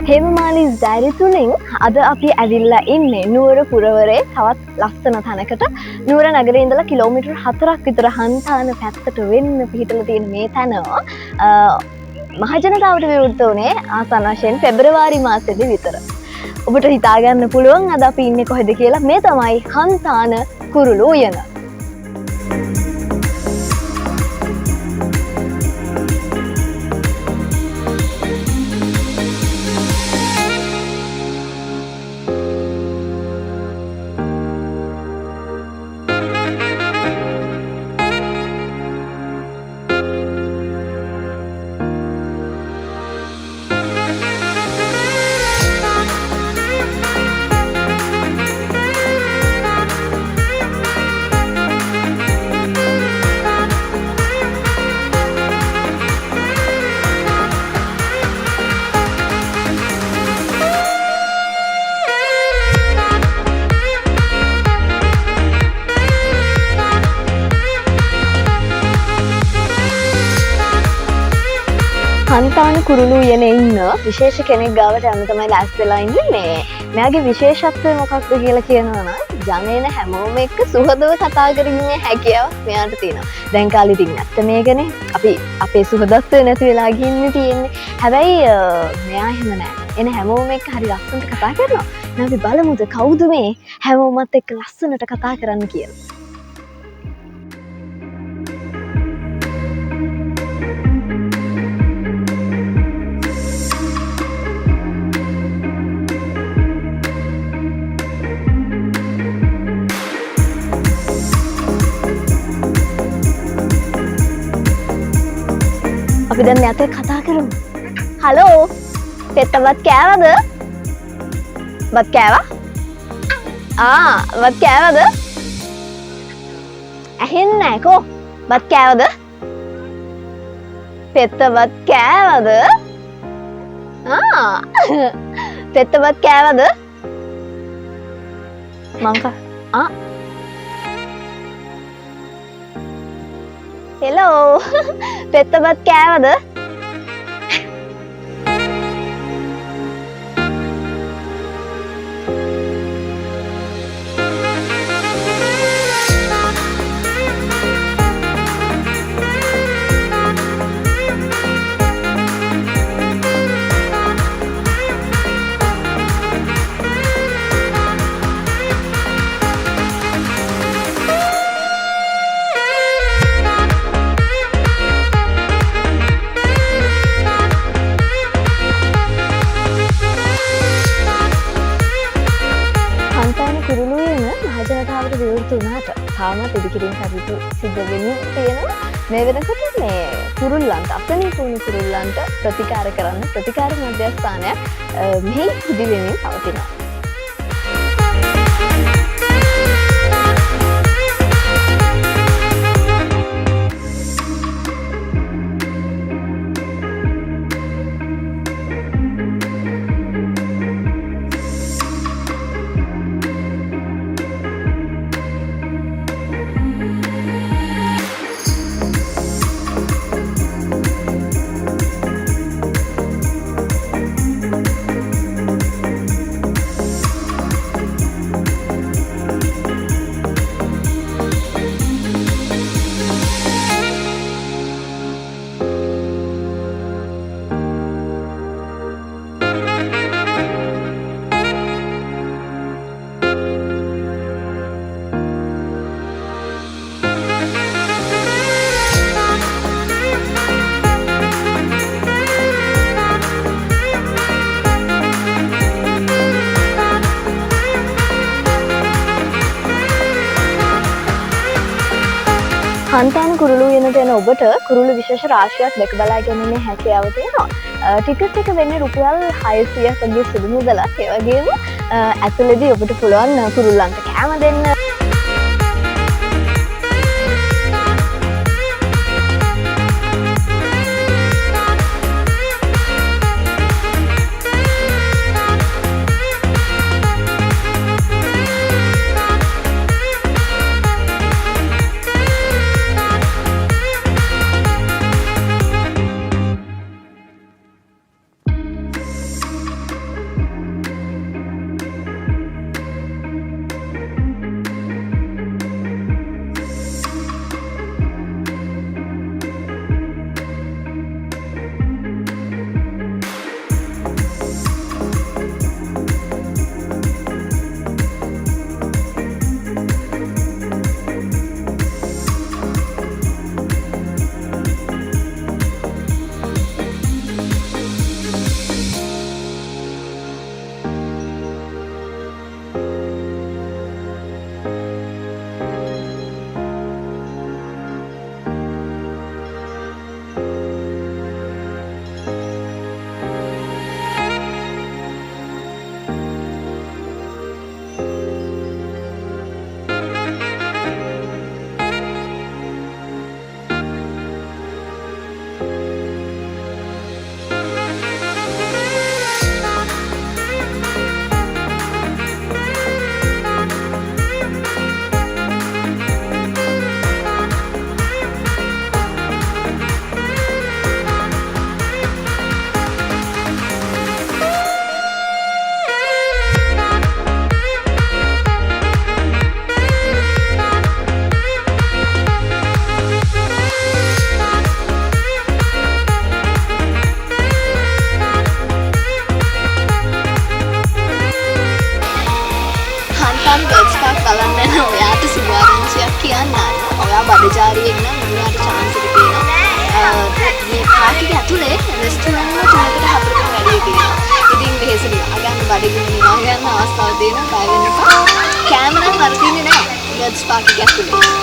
Hemamali diary තුලින් අද අපි ඇවිල්ලා ඉන්නේ නුවර පුරවරේ තවත් ලස්සන තැනකට. නුවර නගරේ ඉඳලා කිලෝමීටර් 4ක් විතර හන්තාන පැත්තට වෙන්න පිහිටලා තියෙන මේ තැන මහජනතාවට විවෘත වුණේ ආසන්න වශයෙන් පෙබරවාරි මාසෙදී විතර. ඔබට හිතා ගන්න පුළුවන් අද අපි ඉන්නේ කොහෙද කියලා. මේ තමයි හන්තාන කුරුළු උයන. හන්තාන කුරුළු උයනේ ඉන්න විශේෂ කෙනෙක් ගාවට යන්න තමයි ලෑස්ති වෙලා ඉන්නේ. මෙයාගේ විශේෂත්වය මොකක්ද කියලා කියනවා නම් ජනේන හැමෝම එක්ක සුහදව කතා කරගන්නේ හැකියාව මෙයාට තියෙනවා. දැන් කාලේ ඉතින් නැත්te මේකනේ. අපි අපේ සුහදත්වය නැති වෙලා ගින්නේ තියෙන්නේ. හැබැයි මෙයා එහෙම නැහැ. එන හැමෝම එක්ක හරි ලස්සනට කතා කරනවා. දැන් අපි බලමුද කවුද මේ හැමෝමත් එක්ක ලස්සනට කතා කරන්න කියලා. අපි දැන් මෙයාට කතා කරමු. හලෝ. පෙත්තවත් කෑවද? වත් කෑවා? වත් කෑවද? ඇහෙන්නේ නැහැ කො. වත් කෑවද? පෙත්තවත් කෑවද? පෙත්තවත් කෑවද? හෙලෝ. පෙත්තවත් කෑවද? ජනතාවට විවෘත වුණාට තාමත් ඉදිකිරීම් කටයුතු සිද්ධ වෙමින් තියෙනවා. මේ වෙනකොට මේ කුරුල්ලන්ට අසනීප වුණු කුරුල්ලන්ට ප්‍රතිකාර කරන්න ප්‍රතිකාර මධ්‍යස්ථානයක් මෙහි ඉදි වෙමින් පවතිනවා. හන්තාන කුරුළු උයනට එන ඔබට කුරුළු විශේෂ රාශියක් දැක බලා ගැනීමේ හැකියාව තියෙනවා. ටිකට් එක වෙන්නේ රුපියල් 600ක් වගේ සුළු මුදලක්. ඒ වගේම ඇතුළේදී ඔබට පුළුවන් කුරුල්ලන්ට කෑම දෙන්න. සවාරියෙන් නම් ඔයාලට chance එක තියෙනවා. මේ පාක් එක ඇතුලේ රෙස්ටුරන්ට් තුනකට හතරකට වැඩි තියෙනවා. ඉතින් වෙහෙස නිවා ගන්න බඩගින්න නිවා ගන්න අවස්ථාව දෙනවා. බය වෙන්න එපා. කැමරා වර්ධින්නේ නැහැ. බර්ඩ්ස් පාක් එක ඇතුලේ.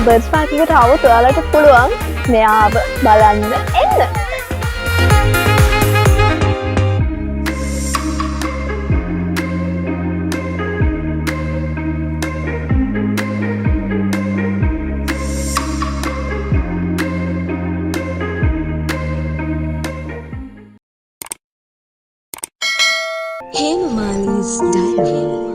බර්ඩ්ස් පාක් එකට આવොත් ඔයාලට පුළුවන් මෙයාව බලන්න එන්න. Hemamali's Diary.